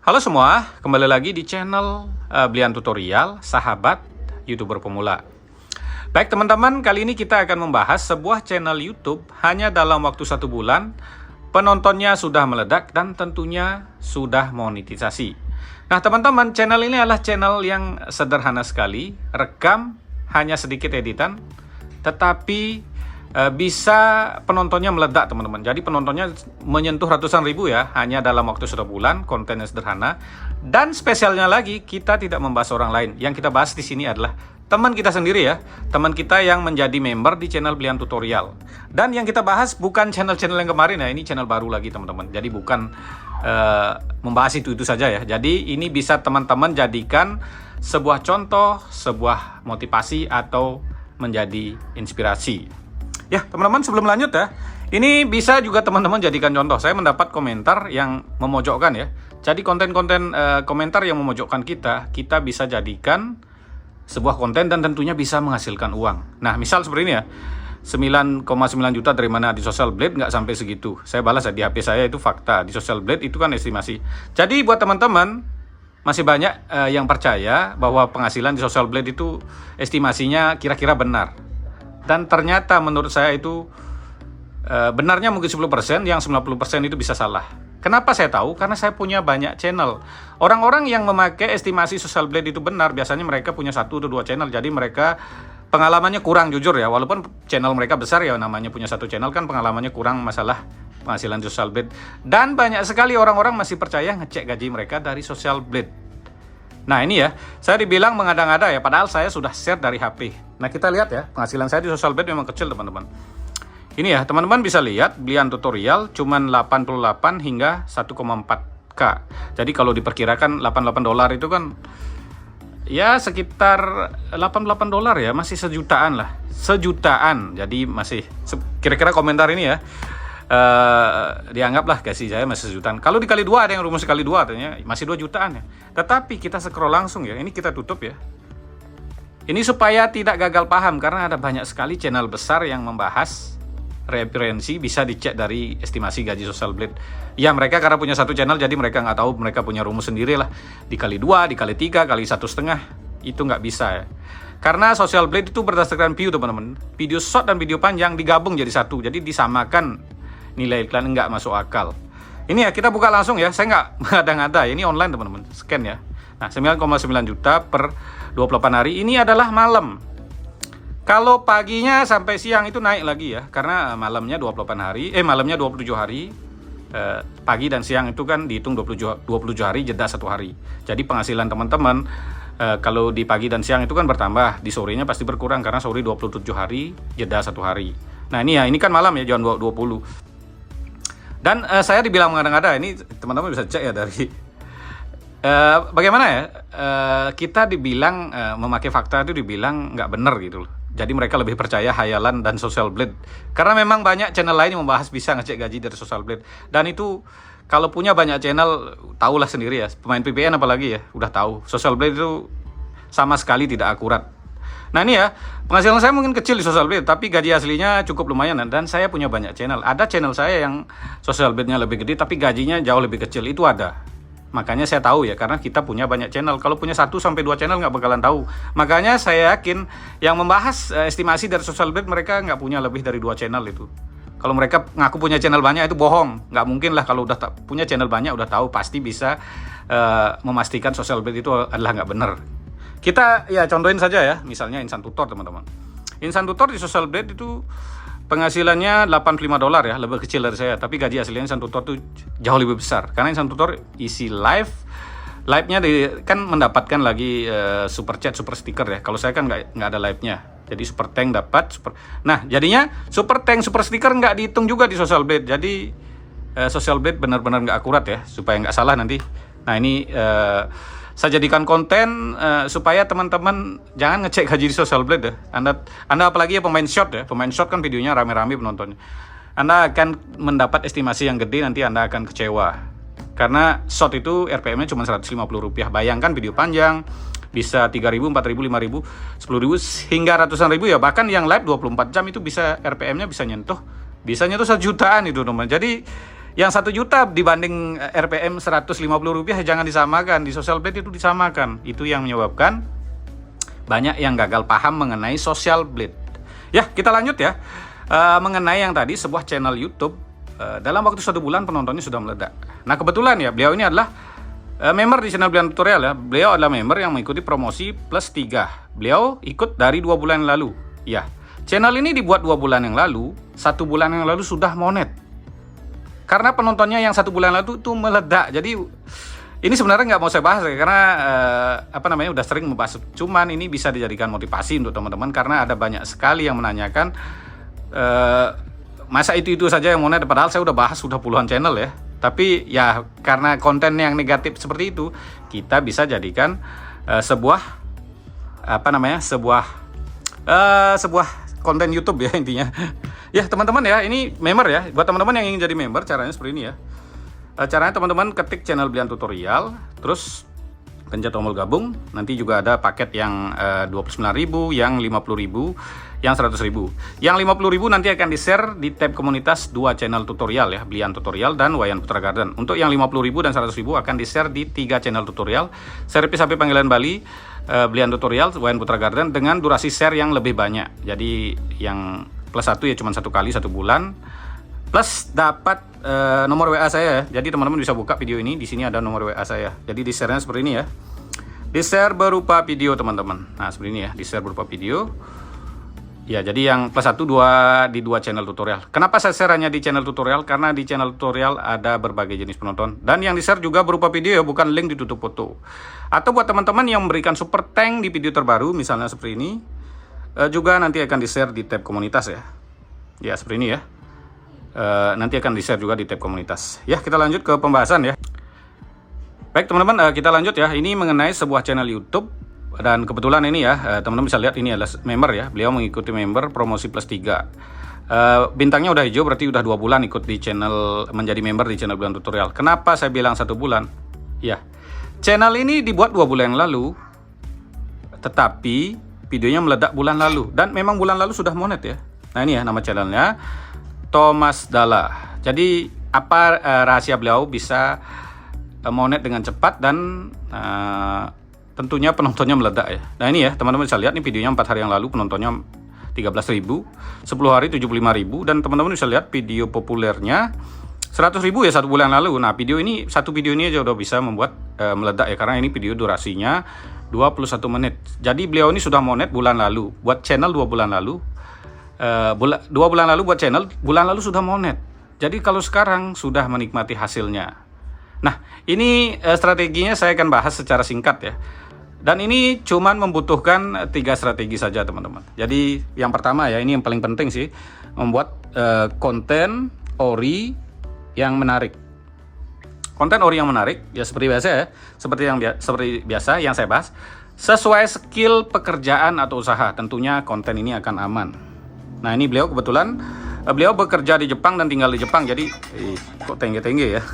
Halo semua, kembali lagi di channel Blian Tutorial, sahabat YouTuber pemula. Baik teman-teman, kali ini kita akan membahas sebuah channel YouTube hanya dalam waktu 1 bulan, penontonnya sudah meledak dan tentunya sudah monetisasi. Nah teman-teman, channel ini adalah channel yang sederhana sekali, rekam hanya sedikit editan, tetapi bisa penontonnya meledak teman-teman. Jadi penontonnya menyentuh ratusan ribu ya, hanya dalam waktu 1 bulan, kontennya sederhana. Dan spesialnya lagi, kita tidak membahas orang lain. Yang kita bahas di sini adalah teman kita sendiri ya, teman kita yang menjadi member di channel Blian Tutorial. Dan yang kita bahas bukan channel-channel yang kemarin ya, ini channel baru lagi teman-teman. Jadi bukan membahas itu saja ya. Jadi ini bisa teman-teman jadikan sebuah contoh, sebuah motivasi atau menjadi inspirasi. Ya teman-teman, sebelum lanjut ya, ini bisa juga teman-teman jadikan contoh. Saya mendapat komentar yang memojokkan ya. Jadi konten-konten komentar yang memojokkan kita bisa jadikan sebuah konten dan tentunya bisa menghasilkan uang. Nah misal seperti ini ya, 9,9 juta dari mana di Social Blade, nggak sampai segitu. Saya balas ya, di HP saya itu fakta, di Social Blade itu kan estimasi. Jadi buat teman-teman, masih banyak yang percaya bahwa penghasilan di Social Blade itu estimasinya kira-kira benar. Dan ternyata menurut saya itu benarnya mungkin 10%, yang 90% itu bisa salah. Kenapa saya tahu? Karena saya punya banyak channel. Orang-orang yang memakai estimasi Social Blade itu benar, biasanya mereka punya 1 atau 2 channel. Jadi mereka pengalamannya kurang, jujur ya. Walaupun channel mereka besar ya, namanya punya 1 channel kan pengalamannya kurang masalah penghasilan Social Blade. Dan banyak sekali orang-orang masih percaya ngecek gaji mereka dari Social Blade. Nah ini ya, saya dibilang mengada-ngada ya, padahal saya sudah share dari HP. Nah kita lihat ya, penghasilan saya di Social Blade memang kecil teman-teman. Ini ya, teman-teman bisa lihat Blian Tutorial cuman 88 hingga 1,4K. Jadi kalau diperkirakan $88 itu kan ya sekitar $88 ya, masih sejutaan lah. Sejutaan, jadi masih kira-kira komentar ini ya. Dianggaplah gaji saya masih sejutaan. Kalau dikali 2, ada yang rumus kali 2 artinya masih 2 jutaan ya. Tetapi kita scroll langsung ya, ini kita tutup ya. Ini supaya tidak gagal paham, karena ada banyak sekali channel besar yang membahas referensi, bisa dicek dari estimasi gaji Social Blade. Ya mereka karena punya 1 channel, jadi mereka nggak tahu, mereka punya rumus sendiri lah. Dikali 2, dikali 3, kali 1,5, itu nggak bisa ya. Karena Social Blade itu berdasarkan view teman-teman. Video short dan video panjang digabung jadi satu, jadi disamakan nilai iklan, nggak masuk akal. Ini ya, kita buka langsung ya, saya nggak ngada-ngada, ini online teman-teman, scan ya. Nah 9,9 juta per 28 hari, ini adalah malam. Kalau paginya sampai siang itu naik lagi ya, karena malamnya 28 hari, malamnya 27 hari, pagi dan siang itu kan dihitung 27 hari, jeda 1 hari. Jadi penghasilan teman-teman kalau di pagi dan siang itu kan bertambah, di sorenya pasti berkurang, karena sore 27 hari, jeda 1 hari. Nah ini ya, ini kan malam ya, jam 20. Dan saya dibilang mengada-ngada, ini teman-teman bisa cek ya dari bagaimana ya, kita dibilang memakai fakta itu dibilang nggak benar gitu loh. Jadi mereka lebih percaya hayalan dan Social Blade, karena memang banyak channel lain yang membahas bisa ngecek gaji dari Social Blade. Dan itu kalau punya banyak channel, tahulah sendiri ya, pemain VPN apalagi ya, udah tahu Social Blade itu sama sekali tidak akurat. Nah ini ya, penghasilan saya mungkin kecil di Social Blade, tapi gaji aslinya cukup lumayan. Dan saya punya banyak channel. Ada channel saya yang Social Blade-nya lebih gede, tapi gajinya jauh lebih kecil. Itu ada. Makanya saya tahu ya, karena kita punya banyak channel. Kalau punya 1 sampai 2 channel nggak bakalan tahu. Makanya saya yakin yang membahas estimasi dari Social Blade, mereka nggak punya lebih dari 2 channel itu. Kalau mereka ngaku punya channel banyak, itu bohong. Nggak mungkin lah, kalau udah punya channel banyak, udah tahu, pasti bisa memastikan Social Blade itu adalah nggak benar. Kita ya contohin saja ya, misalnya Insan Tutor teman-teman. Insan Tutor di Social Blade itu penghasilannya $85 ya, lebih kecil dari saya. Tapi gaji aslinya Insan Tutor itu jauh lebih besar, karena Insan Tutor isi live-nya kan mendapatkan lagi super chat, super sticker ya. Kalau saya kan nggak ada live-nya, jadi super tank dapat super. Nah jadinya super tank, super sticker nggak dihitung juga di Social Blade. Jadi Social Blade benar-benar nggak akurat ya, supaya nggak salah nanti. Nah ini saya jadikan konten supaya teman-teman jangan ngecek gaji di Social Blade ya. Anda apalagi ya pemain short ya, pemain short kan videonya rame-rame penontonnya. Anda akan mendapat estimasi yang gede, nanti Anda akan kecewa. Karena short itu RPM-nya cuma Rp150. Bayangkan video panjang bisa 3.000, 4.000, 5.000, 10.000 hingga ratusan ribu ya. Bahkan yang live 24 jam itu bisa RPM-nya bisa nyentuh 1 jutaan itu teman. Jadi Yang 1 juta dibanding RPM Rp150, jangan disamakan. Di Social Blade itu disamakan. Itu yang menyebabkan banyak yang gagal paham mengenai Social Blade. Ya, kita lanjut ya. Mengenai yang tadi, sebuah channel YouTube dalam waktu 1 bulan penontonnya sudah meledak. Nah, kebetulan ya, beliau ini adalah member di channel Belian Tutorial ya. Beliau adalah member yang mengikuti promosi plus 3. Beliau ikut dari 2 bulan yang lalu. Ya, channel ini dibuat 2 bulan yang lalu, 1 bulan yang lalu sudah monet. Karena penontonnya yang 1 bulan lalu itu meledak. Jadi ini sebenarnya nggak mau saya bahas ya, karena udah sering membahas. Cuman ini bisa dijadikan motivasi untuk teman-teman, karena ada banyak sekali yang menanyakan masa itu saja yang monet, padahal saya udah bahas sudah puluhan channel ya. Tapi ya karena konten yang negatif seperti itu, kita bisa jadikan sebuah konten YouTube ya intinya. Ya teman-teman ya, ini member ya. Buat teman-teman yang ingin jadi member, caranya seperti ini ya. Caranya teman-teman ketik channel Belian Tutorial, terus pencet tombol gabung. Nanti juga ada paket yang 29.000, yang 50.000, yang 100.000. Yang 50.000 nanti akan di-share di tab komunitas 2 channel tutorial ya, Belian Tutorial dan Wayan Putra Garden. Untuk yang 50.000 dan 100.000 akan di-share di 3 channel tutorial, Servis HP Panggilan Bali, Belian Tutorial, Wayan Putra Garden, dengan durasi share yang lebih banyak. Jadi yang plus 1 ya cuma 1 kali 1 bulan. Plus dapat nomor WA saya ya. Jadi teman-teman bisa buka video ini, di sini ada nomor WA saya. Jadi di-share-nya seperti ini ya. Di-share berupa video teman-teman. Nah, seperti ini ya, di-share berupa video. Ya, jadi yang plus 1 di 2 channel tutorial. Kenapa saya share hanya di channel tutorial? Karena di channel tutorial ada berbagai jenis penonton. Dan yang di-share juga berupa video ya, bukan link ditutup foto. Atau buat teman-teman yang memberikan super thank di video terbaru, misalnya seperti ini, juga nanti akan di-share di tab komunitas ya. Ya, seperti ini ya. Nanti akan di-share juga di tab komunitas. Ya, kita lanjut ke pembahasan ya. Baik teman-teman, kita lanjut ya. Ini mengenai sebuah channel YouTube. Dan kebetulan ini ya, teman-teman bisa lihat ini adalah member ya. Beliau mengikuti member promosi plus 3. Bintangnya udah hijau, berarti udah 2 bulan ikut di channel, menjadi member di channel Belian Tutorial. Kenapa saya bilang 1 bulan? Ya, channel ini dibuat 2 bulan yang lalu, tetapi videonya meledak bulan lalu. Dan memang bulan lalu sudah monet ya. Nah ini ya nama channelnya, Thomas Dalla. Jadi apa rahasia beliau bisa monet dengan cepat dan tentunya penontonnya meledak ya. Nah ini ya teman-teman bisa lihat nih videonya 4 hari yang lalu penontonnya 13.000, 10 hari 75.000, dan teman-teman bisa lihat video populernya 100.000 ya 1 bulan lalu. Nah satu video ini aja udah bisa membuat meledak ya, karena ini video durasinya 21 menit. Jadi beliau ini sudah monet bulan lalu, buat channel 2 bulan lalu. 2 bulan lalu buat channel, bulan lalu sudah monet. Jadi kalau sekarang sudah menikmati hasilnya. Nah ini strateginya saya akan bahas secara singkat ya. Dan ini cuman membutuhkan 3 strategi saja teman-teman. Jadi yang pertama ya, ini yang paling penting sih, membuat konten ori yang menarik. Konten ori yang menarik ya seperti biasa ya, seperti biasa yang saya bahas, sesuai skill pekerjaan atau usaha. Tentunya konten ini akan aman. Nah ini beliau kebetulan beliau bekerja di Jepang dan tinggal di Jepang, jadi kok tengge-tengge ya.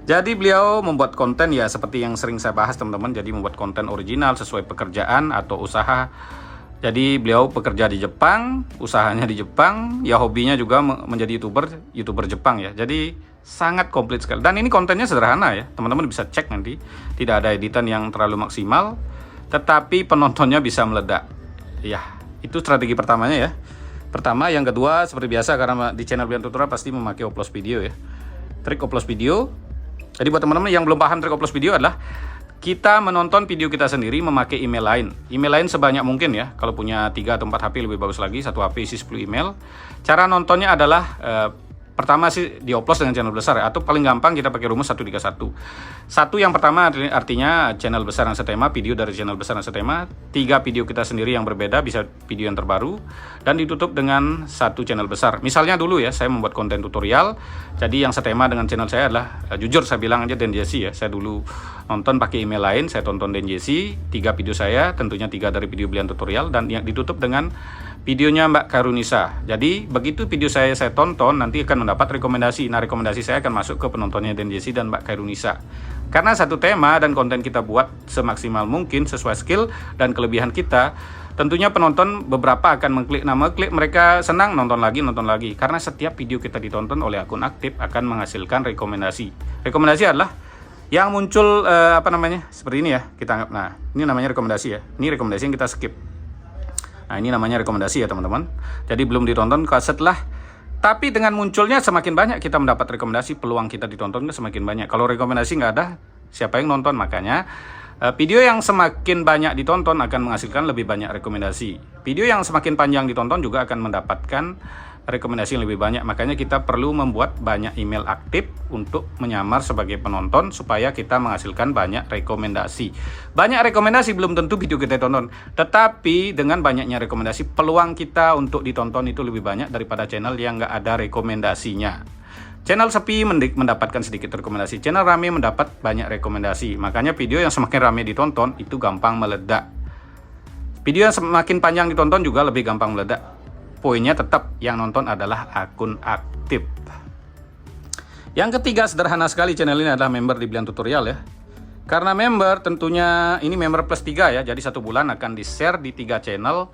Jadi beliau membuat konten ya seperti yang sering saya bahas teman-teman. Jadi membuat konten original sesuai pekerjaan atau usaha. Jadi beliau bekerja di Jepang, usahanya di Jepang, ya hobinya juga menjadi YouTuber Jepang ya. Jadi sangat komplit sekali. Dan ini kontennya sederhana ya, teman-teman bisa cek nanti. Tidak ada editan yang terlalu maksimal, tetapi penontonnya bisa meledak. Ya, itu strategi pertamanya ya. Pertama, yang kedua seperti biasa, karena di channel Belian Tutorial pasti memakai upload video ya. Trik upload video. Jadi buat teman-teman yang belum paham trik upload video adalah kita menonton video kita sendiri memakai email lain. Email lain sebanyak mungkin ya. Kalau punya 3 atau 4 HP lebih bagus lagi. 1 HP isi 10 email. Cara nontonnya adalah pertama sih dioplos dengan channel besar ya, atau paling gampang kita pakai rumus 131. 1 yang pertama artinya channel besar yang setema, video dari channel besar yang setema. 3 video kita sendiri yang berbeda, bisa video yang terbaru, dan ditutup dengan 1 channel besar. Misalnya dulu ya, saya membuat konten tutorial, jadi yang setema dengan channel saya adalah jujur saya bilang aja Den Jesse ya. Saya dulu nonton pakai email lain, saya tonton Den Jesse, 3 video saya, tentunya 3 dari video Belian Tutorial, dan yang ditutup dengan videonya Mbak Karunisa. Jadi begitu video saya tonton, nanti akan mendapat rekomendasi. Nah rekomendasi saya akan masuk ke penontonnya Den Jesse dan Mbak Karunisa. Karena satu tema dan konten kita buat semaksimal mungkin sesuai skill dan kelebihan kita, tentunya penonton beberapa akan mengklik nama, klik mereka senang, nonton lagi. Karena setiap video kita ditonton oleh akun aktif akan menghasilkan rekomendasi. Rekomendasi adalah yang muncul seperti ini ya, kita anggap. Nah, ini namanya rekomendasi ya. Ini rekomendasi yang kita skip. Nah, ini namanya rekomendasi ya teman-teman. Jadi belum ditonton setelah. Tapi dengan munculnya semakin banyak kita mendapat rekomendasi, peluang kita ditonton semakin banyak. Kalau rekomendasi nggak ada, siapa yang nonton? Makanya video yang semakin banyak ditonton akan menghasilkan lebih banyak rekomendasi. Video yang semakin panjang ditonton juga akan mendapatkan rekomendasi yang lebih banyak. Makanya kita perlu membuat banyak email aktif untuk menyamar sebagai penonton supaya kita menghasilkan banyak rekomendasi. Banyak rekomendasi belum tentu video kita tonton, tetapi dengan banyaknya rekomendasi, peluang kita untuk ditonton itu lebih banyak daripada channel yang nggak ada rekomendasinya. Channel sepi mendapatkan sedikit rekomendasi, channel rame mendapat banyak rekomendasi. Makanya video yang semakin rame ditonton itu gampang meledak. Video yang semakin panjang ditonton juga lebih gampang meledak. Poinnya tetap yang nonton adalah akun aktif. Yang ketiga, sederhana sekali, channel ini adalah member di Bilian Tutorial ya. Karena member tentunya ini member plus 3 ya. Jadi 1 bulan akan di-share di 3 channel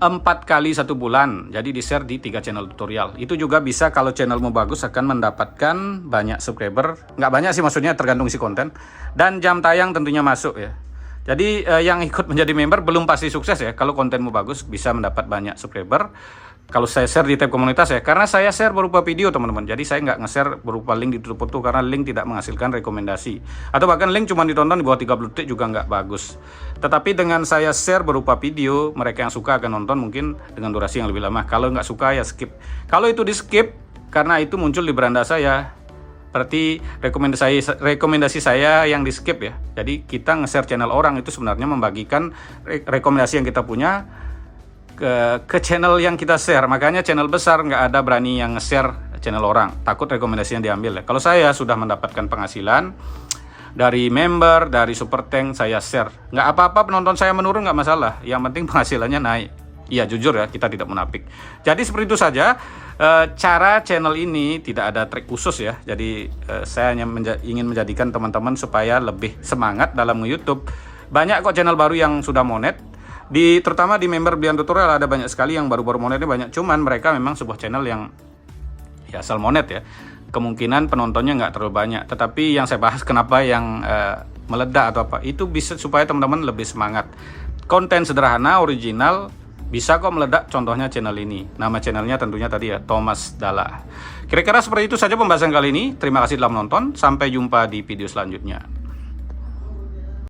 4 kali 1 bulan. Jadi di-share di 3 channel tutorial. Itu juga bisa kalau channelmu bagus akan mendapatkan banyak subscriber. Nggak banyak sih, maksudnya tergantung isi konten. Dan jam tayang tentunya masuk ya. Jadi yang ikut menjadi member belum pasti sukses ya. Kalau kontenmu bagus bisa mendapat banyak subscriber. Kalau saya share di tab komunitas ya, karena saya share berupa video teman-teman. Jadi saya nggak nge-share berupa link ditutup foto karena link tidak menghasilkan rekomendasi. Atau bahkan link cuma ditonton di bawah 30 detik juga nggak bagus. Tetapi dengan saya share berupa video, mereka yang suka akan nonton mungkin dengan durasi yang lebih lama. Kalau nggak suka ya skip. Kalau itu di skip karena itu muncul di beranda saya, berarti rekomendasi saya yang di skip ya. Jadi kita nge-share channel orang itu sebenarnya membagikan rekomendasi yang kita punya ke channel yang kita share. Makanya channel besar nggak ada berani yang nge-share channel orang, takut rekomendasinya diambil ya. Kalau saya sudah mendapatkan penghasilan dari member, dari super tank, saya share. Nggak apa-apa penonton saya menurun, nggak masalah, yang penting penghasilannya naik. Iya jujur ya, kita tidak munafik. Jadi seperti itu saja cara channel ini, tidak ada trik khusus ya. Jadi saya hanya ingin menjadikan teman-teman supaya lebih semangat dalam nge-YouTube. Banyak kok channel baru yang sudah monet. Terutama di member Bilian Tutorial ada banyak sekali yang baru-baru monetnya banyak. Cuman mereka memang sebuah channel yang ya asal monet ya. Kemungkinan penontonnya nggak terlalu banyak. Tetapi yang saya bahas kenapa yang meledak atau apa, itu bisa supaya teman-teman lebih semangat. Konten sederhana, original, bisa kok meledak, contohnya channel ini. Nama channelnya tentunya tadi ya, Thomas Dalla. Kira-kira seperti itu saja pembahasan kali ini. Terima kasih telah menonton. Sampai jumpa di video selanjutnya.